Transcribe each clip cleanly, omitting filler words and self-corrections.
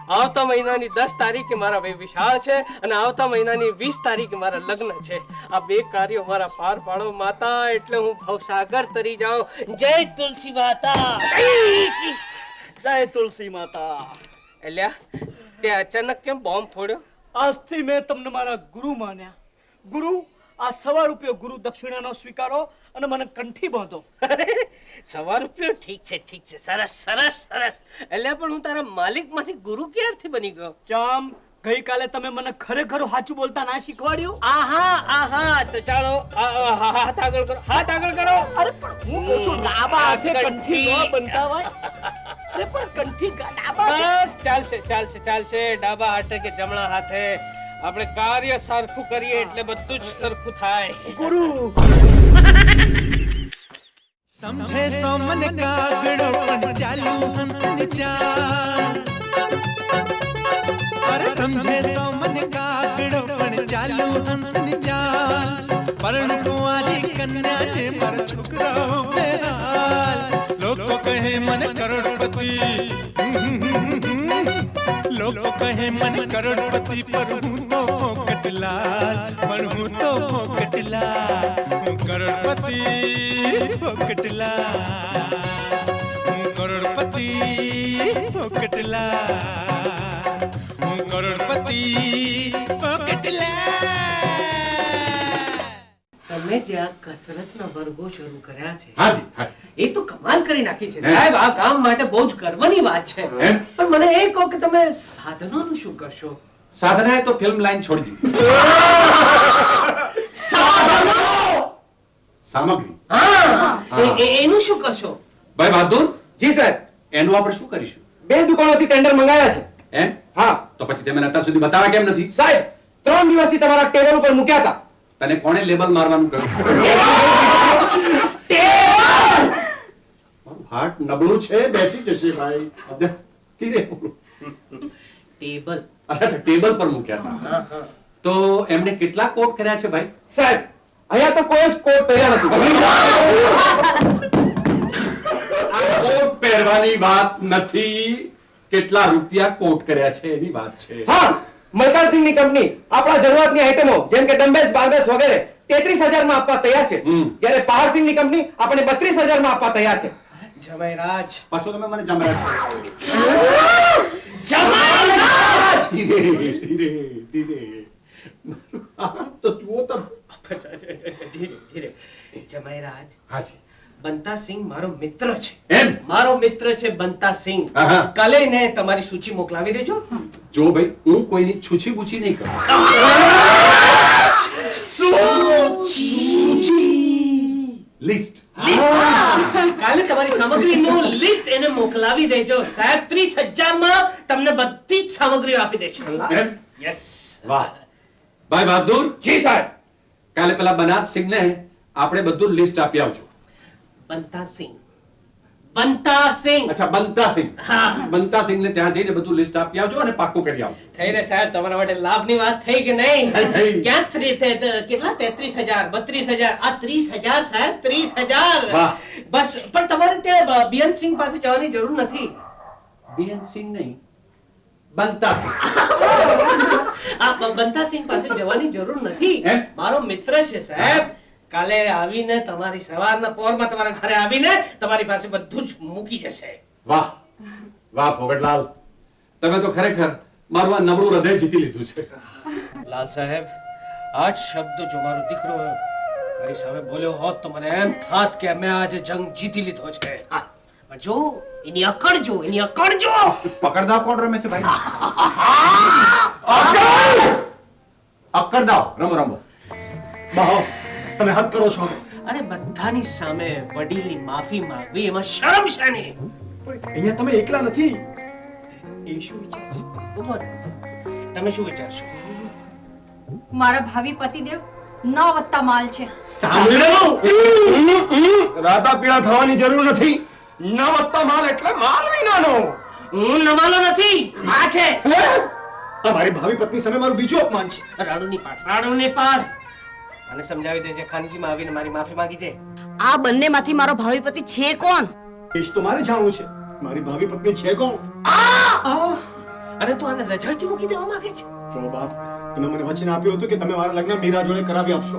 આવતા મહિનાની 10 તારીખે મારા ભાઈ વિશાળ છે અને આવતા મહિનાની 20 તારીખે મારા લગ્ન છે. આ બે કાર્યો મારા પાર પાડો માતા, એટલે હું ભવસાગર તરી જાઉં. જય તુલસી માતા, જય તુલસી માતા. એલ્યા તે અચાનક કેમ બોમ્બ ફોડ્યો? આજથી મેં તમને મારા ગુરુ માન્યા. ગુરુ, આ 100 રૂપિયા ગુરુ દક્ષિણાનો સ્વીકારો અને મને કંઠી બાંધો. અરે 100 રૂપિયા? ઠીક છે, સરસ સરસ સરસ. એલ્યા પણ હું તારા માલિક માંથી ગુરુ ક્યારથી બની ગયો? ચામ, ગઈકાલે તમે મને ખરેખર સાચું બોલતા ના શીખવાડ્યું. આહા તો ચાલો હાથ આગળ કરો, હાથ આગળ કરો. અરે પણ હું કહું છું ડાબા હાથે કંઠી ન બનતા હોય. અરે પણ કંઠી ડાબા બસ ચાલશે. ડાબા હાથે કે જમણા હાથે આપણે કાર્ય સરખું કરીએ એટલે બધું જ સરખું થાય. ગુરુ समझे सो मन कागड़ो पण चालू हंसनी चाल. अरे समझे सो मन कागड़ो पण चालू हंसनी चाल. परण कुंवारी कन्या ने मर छोकराओ बेहाल. लोगो कहे मन करोड़पति, लोगो कहे मन करोड़पति, पर हूँ तो पोकटलाल, पर हूँ तो पोकटलाल. हूँ करोड़पति पोकटलाल, हूँ करोड़पति पोकटलाल, हूँ करोड़पति पोकटलाल. તમે જે આ કસરતના વર્ગો શરૂ કર્યા છે, હાજી એ તો કમાલ કરી નાખી છે સાહેબ. આ કામ માટે બહુ જ ગર્વની વાત છે. પણ મને એ કહો કે તમે સાધનોનું શું કરશો? સાધનાએ તો ફિલ્મ લાઈન છોડી દીધી. સાધનો? સામગ્રી. એનું શું કરશો? ભાઈ બહાદુર. જી સાહેબ. એનું આપણે શું કરીશું? 2 દુકાનોથી ટેન્ડર મંગાવ્યા છે. એમ? હા. તો પછી તમે અત્યાર સુધી બતાવ્યા કેમ નથી? સાહેબ 3 દિવસથી તમારા ટેબલ ઉપર મૂક્યા હતા. તને કોણે લેબલ મારવાનું કહ્યું? મારું હાર્ટ નબળું છે, બેસી જશે ભાઈ. ધીરે બોલો. ટેબલ. અચ્છા, ટેબલ પર મૂક્યા હતા. તો એમને કેટલા કોટ કર્યા છે ભાઈ? સાહેબ અહીંયા તો કોઈ જ કોટ પહેર્યા નથી. આ કોટ પહેરવાની વાત નથી, કેટલા રૂપિયા કોટ કર્યા છે એની વાત છે. હા, મલકાનસિંહની કંપની આપણા જરૂરિયાતની આઇટમો જેમ કે ડમ્બેલ્સ, બાર્બેલ્સ વગેરે 33,000 માં આપવા તૈયાર છે. જ્યારે પહારસિંહની કંપની આપણે 32,000 માં આપવા તૈયાર છે. જમાઈરાજ. પાછો તમે મને જમરાજ. જમાઈરાજ. ધીરે. તો જુઓ તમે. ધીરે. જમાઈરાજ. હાજી. બંતાસિંહ મારો મિત્ર છે. એમ? મારો મિત્ર છે બંતાસિંહ. કાલે ને તમારી સૂચિ મોકલાવી દેજો. જો ભાઈ, હું કોઈની છૂછી બૂછી નહીં કરું. લિસ્ટ. કાલે તમારી સામગ્રીનું લિસ્ટ એને મોકલાવી દેજો સાહેબ. 30,000 માં તમને બધી જ સામગ્રી આપી દેશે. યસ. વાહ ભાઈ બહાદુર. જી સાહેબ. કાલે પેલા બનાતસિંહને આપણે બધું લિસ્ટ આપી આવજો. બંતાસિંહ. અચ્છા, બંતાસિંહ. બંતાસિંહને ત્યાં જઈને બધું લિસ્ટ આપી આવજો અને પાક્કું કરી આવજો. થઈ ને સાહેબ, તમારા માટે લાભની વાત થઈ કે નહીં? થઈ. ક્યાં કેટલા? 33,000, 32,000, આ 30,000 સાહેબ, 30,000. વાહ. બસ. પણ તમારે ત્યાં બિયનસિંહ પાસે જવાની જરૂર નથી. બીએનસિંહ નહીં, બંતાસિંહ. આ બંતાસિંહ પાસે જવાની જરૂર નથી. મારો મિત્ર છે સાહેબ. કાલે આવીને તમારી સવારના પોરમાં તમારા ઘરે આવીને તમારી પાસે બધું જ મૂકી જશે. વાહ ફોગટલાલ, તમે તો ખરેખર મારું આ નબળું હૃદય જીતી લીધું છે. લાલ સાહેબ, આ જ શબ્દ જો મારો દીકરો મારી સામે બોલ્યો હોત તો મને એમ થાત કે મેં આજે જંગ જીતી લીધો છે. પણ જો એની અકડ જો. પકડદાવ કોણ રમે છે ભાઈ? અકડદાવ રમો. બાહો, તમે હદ કરો છો. અરે બધાની સામે વડીલની માફી માંગવી એમાં શરમ છે ને? અહીંયા તમે એકલા નથી. એ શું વિચારશે? તમે શું વિચારશો? મારા ભાવિ પતિદેવ 9 વત્તા માલ છે. સાંભળ્યું? રાતા પીળા થવાની જરૂર નથી. 9 વત્તા માલ એટલે માલ વિનાનો. હું નવાલો નથી, આ છે. મારી ભાવિ પત્ની સામે મારું બીજું અપમાન છે. રાડુની પાડ. અને સમજાવી દેજે, ખાનગીમાં આવીને મારી માફી માંગી દે. આ બંનેમાંથી મારો ભાવિ પતિ છે કોણ? એ જ તો મારે જાણવું છે. મારી ભાવિ પત્ની છે કોણ? અને તું આને રઝળથી મૂકી દેવા માંગે છે? જો બાપ, તમે મને વચન આપ્યું હતું કે તમે મારા લગ્ન મીરા જોડે કરાવી આપશો.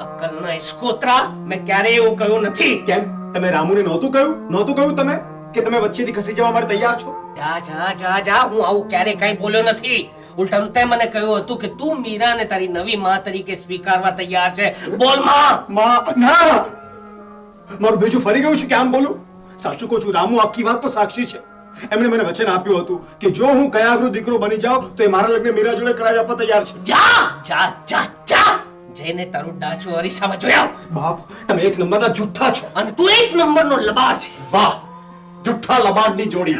અક્કલના ઇસ્કોતરા, મેં ક્યારેય એવું કહ્યું નથી. કેમ? તમે રામુને નહોતું કહ્યું તમે કે તમે વચ્ચેથી ખસી જવા માટે તૈયાર છો? જા જા જા જા, હું આવું ક્યારેય કાંઈ બોલ્યો નથી. ઉલટાનું તે મને કહ્યું હતું કે તું મીરાને તારી નવી માં તરીકે સ્વીકારવા તૈયાર છે. બોલ માં. માં, ના! મારું ભેજું ફરી ગયું છે કે આમ બોલું? સાચું કહું છું, રામુ આખી વાત તો સાક્ષી છે. એમણે મને વચન આપ્યું હતું કે જો હું કયાગરો દીકરો બની જાઉં તો એ મારા લગ્ન મીરા જોડે કરાવી આપવા તૈયાર છે. જા જા જા જા, જઈને તારું ડાચું અરીસામાં જોઈ આવ. બાપ, તમે એક નંબરના જુઠ્ઠા છો. અને તું એક નંબરનો લબાડ છે. વાહ, જુઠ્ઠા લબાડની જોડી.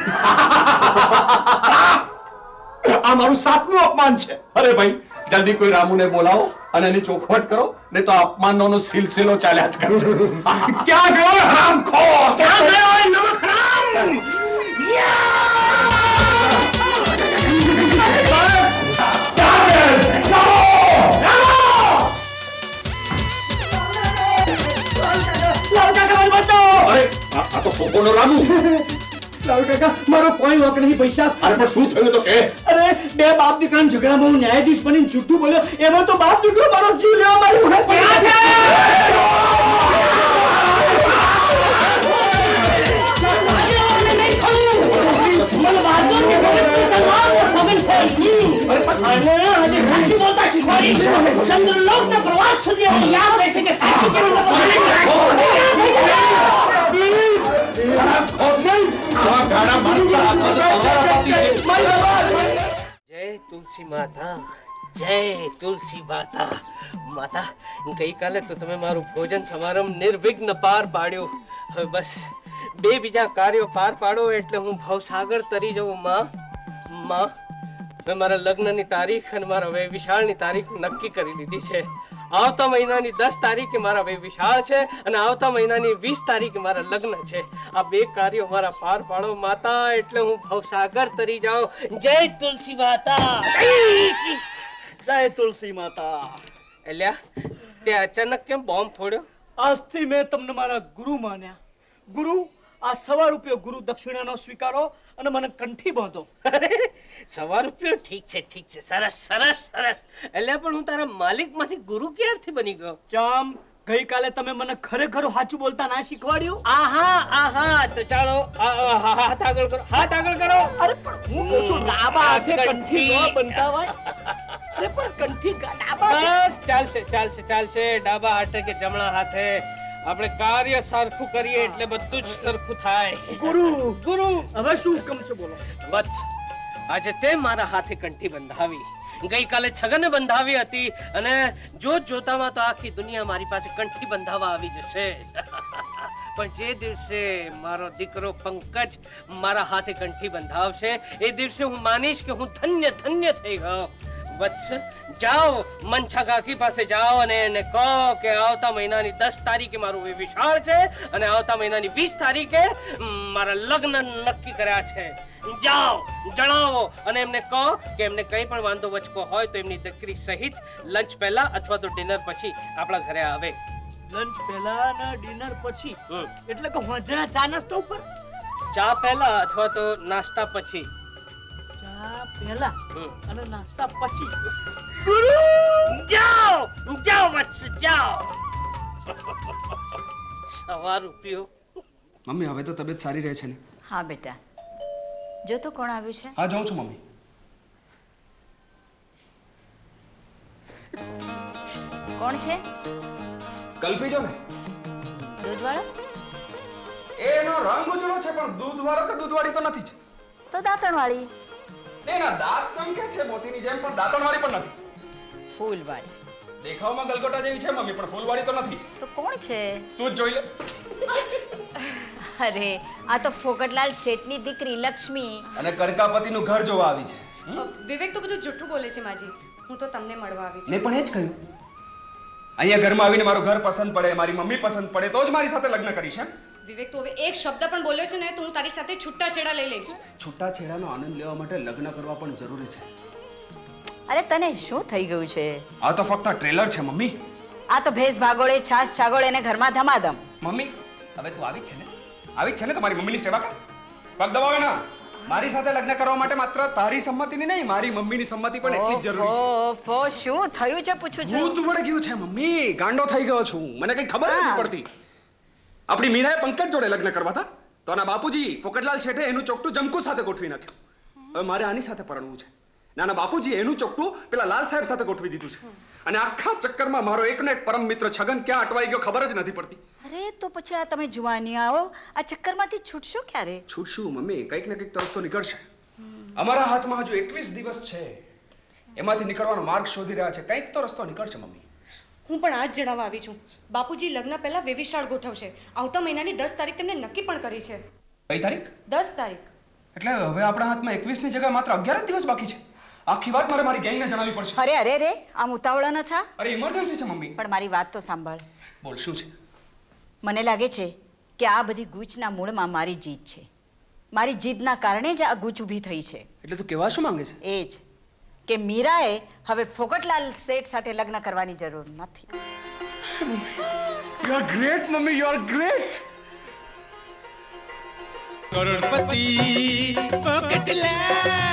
આ મારું 7મું અપમાન છે. અરે ભાઈ, જલ્દી કોઈ રામુને બોલાવો અને એની ચોખવટ કરો, નહીં તો અપમાનનો સિલસિલો ચાલ્યા જ કરશે. ક્યાં ગયો હરામખોર? ક્યાં ગયો એ નમક હરામ? અરે, આ તો પોપોનો રામુ. લાલુ કાકા, મારો કોઈ વાંક નહીં પૈસા. અરે પણ શું થયું તો કે? અરે, બે બાપ દીકરાના ઝઘડામાં હું ન્યાયાધીશ બનીને જૂઠું બોલ્યો, એમાં તો બાપ દીકરો મારો જીવ લેવા મારી ઉઠાઈ પડ્યા છે. મને વાંધો નથી, તમારો સોગંદ છે. અને આજે સાચું બોલતા શીખવાડીશ. ચંદ્રલોકના પ્રવાસ સુધી હવે યાદ રહેશે કે સાચું કેવું જય તુલસી માતા, જય તુલસી માતા. માતા, ગઈકાલે તો તમે મારું ભોજન સમારંભ નિર્વિઘ્ન પાર પાડ્યું. હવે બસ બે બીજા કાર્યો પાર પાડો એટલે હું ભવસાગર તરી જાઉં. માં, મેં મારા લગ્નની તારીખ અને મારા વે વિશાળની તારીખ નક્કી કરી લીધી છે. આવતા મહિનાની 10 તારીખે મારા વે વિશાળ છે અને આવતા મહિનાની 20 તારીખે મારા લગ્ન છે. આ બે કાર્યો મારા પાર પાડો માતા, એટલે હું ભવસાગર તરી જાઉં. જય તુલસી માતા. જય તુલસી માતા. એલ્યા, તે અચાનક કેમ બોમ્બ ફોડ્યો? આજથી મેં તમને મારા ગુરુ માન્યા. ગુરુ, આ 100 રૂપિયો ગુરુ દક્ષિણાનો સ્વીકારો અને મને કંઠી બાંધો. અરે, 100 રૂપિયો ઠીક છે, ઠીક છે, સરસ સરસ સરસ. એટલે પણ હું તારા માલિકમાંથી ગુરુ ક્યારથી બની ગયો? ચામ, ગઈકાલે તમે મને ખરેખર સાચું બોલતા ના શીખવાડ્યું. આહા આહા, તો ચાલો હાથ આગળ કરો, હાથ આગળ કરો. અરે પણ હું કહું છું, ડાબા હાથે કંઠી ન બનતા હોય. અરે પણ કંઠી ડાબા હાથે. બસ ચાલશે ચાલશે ચાલશે, ડાબા હાથે કે જમણા હાથે. આપણે કાર્ય સરખું કરીએ એટલે બધું જ સરખું થાય. ગુરુ, ગુરુ, હવે શું હુકમ છે બોલો. બસ આજે તે મારા હાથે કંઠી બંધાવી. ગઈકાલે છગને બંધાવી હતી અને જોતામાં તો આખી દુનિયા મારી પાસે કંઠી બંધાવા આવી જશે. પણ જે દિવસે મારો દીકરો પંકજ મારા હાથે કંઠી બંધાવશે એ દિવસે હું માનીશ કે હું ધન્ય ધન્ય થઈ ગયો. વત્સ, જાઓ મનછા કાકી પાસે જાઓ અને એને કહો કે આવતા મહિનાની 10 તારીખે મારું વે વિશાળ છે અને આવતા મહિનાની 20 તારીખે મારા લગ્ન નક્કી કર્યા છે. જાઓ, જણાવો અને એમને કહો કે એમને કંઈ પણ વાંધો વચકો હોય તો એમની દીકરી સહિત લંચ પહેલા અથવા તો ડિનર પછી આપણા ઘરે આવે. લંચ પહેલા અને ડિનર પછી, એટલે કે હોજના ચા નાસ્તા ઉપર. ચા પહેલા અથવા તો નાસ્તા પછી. ચા પહેલા અને નાસ્તા પછી. ગુરુ, જાઓ જાઓ વત્સ, જાઓ. 100 રૂપિયો. મમ્મી, હવે તો તબિયત સારી રહે છે ને? હા બેટા, જો તો કોણ આવ્યું છે. હા, જાઉં છું મમ્મી. કોણ છે? કલ્પી જો ને. દૂધવાળો? એનો રંગ ઉજળો છે પણ દૂધવાળો કે દૂધવાળી તો નથી જ. તો દાંતણવાળી. એના દાંત ચમકે છે મોતીની જેમ, પણ દાંતણવાળી પણ નથી. ફૂલવાળી. દેખાવમાં ગલગોટા જેવી છે મમ્મી, પણ ફૂલવાળી તો નથી જ. તો કોણ છે? તું જ જોઈ લે. અરે, આ તો ફોકટલાલ શેઠની દીકરી લક્ષ્મી. અને કરકાપતિનું ઘર જોવા આવી છે. વિવેક તો બધું જૂઠું બોલે છે માજી. હું તો તમને મળવા આવી છું. મેં પણ એ જ કહ્યું. અહીંયા ઘરમાં આવીને મારું ઘર પસંદ પડે, મારી મમ્મી પસંદ પડે તો જ મારી સાથે લગ્ન કરીશ. વિવેક, તો હવે એક શબ્દ પણ બોલ્યો છે ને તો હું તારી સાથે છૂટાછેડા લઈ લઈશ. છૂટાછેડાનો આનંદ લેવા માટે લગ્ન કરવા પણ જરૂરી છે. અરે તને શું થઈ ગયું છે? આ તો ફક્ત ટ્રેલર છે મમ્મી. આ તો ભેસ ભાગોળે છાસ છાગોળે ને ઘરમાં ધમાધમ. મમ્મી, હવે તું આવી જ છે ને? આવી જ છે ને? તો મારી મમ્મીની સેવા કર. પગ દબાવે ના. મારી સાથે લગ્ન કરવા માટે માત્ર તારી સંમતિની નહીં, મારી મમ્મીની સંમતિ પણ એટલી જ જરૂરી છે. ઓફો, શું થયું છે પૂછું છું. ભૂત વળી ગયું છે મમ્મી, ગાંડો થઈ ગયો છું, મને કઈ ખબર નથી પડતી. આપણી મીરાએ પંકજ જોડે લગ્ન કરવા હતા તો આના બાપુજી ફોકટલાલ શેઠે એનું ચોકટું જમકુ સાથે ગોઠવી નાખ્યું. હવે મારે આની સાથે પરણવું છે. નાના બાપુજી એનું ચોકટું પેલા લાલ સાહેબ સાથે ગોઠવી દીધું છે. અને આખા ચક્કરમાં મારો એકનો એક પરમ મિત્ર છગન ક્યાં અટવાઈ ગયો ખબર જ નથી પડતી. અરે તો પછી આ તમે જુવાની આવો, આ ચક્કરમાંથી છૂટશો ક્યારે? છૂટશું મમ્મી, કંઈક ને કંઈક તો રસ્તો નીકળશે. અમારા હાથમાં હજુ 21 દિવસ છે, એમાંથી નીકળવાનો માર્ગ શોધી રહ્યા છે. કંઈક તો રસ્તો નીકળશે મમ્મી. હું પણ આજ જણાવવા આવી છું. બાપુજી લગ્ન પહેલા વેવિશાળ ગોઠવશે. આવતા મહિનાની 10 તારીખ તેમને નક્કી પણ કરી છે. કઈ તારીખ? 10 તારીખ. એટલે હવે આપણા હાથમાં 21 ની જગ્યાએ માત્ર 11 જ દિવસ બાકી છે. આખી વાત મારે મારી ગેંગને જણાવવી પડશે. અરે અરે રે, આમ ઉતાવળા ન થા. અરે ઇમરજન્સી છે મમ્મી. પણ મારી વાત તો સાંભળ. બોલ શું છે? મને લાગે છે કે આ બધી ગૂંચના મૂળમાં મારી જીદ છે. મારી જીદના કારણે જ આ ગૂંચ ઊભી થઈ છે. એટલે તું કહેવા શું માંગે છે? એ જ કે મીરાએ હવે ફોકટલાલ શેઠ સાથે લગ્ન કરવાની જરૂર નથી. You are great mummy, you are great. કરોડપતિ ફોકટલાલ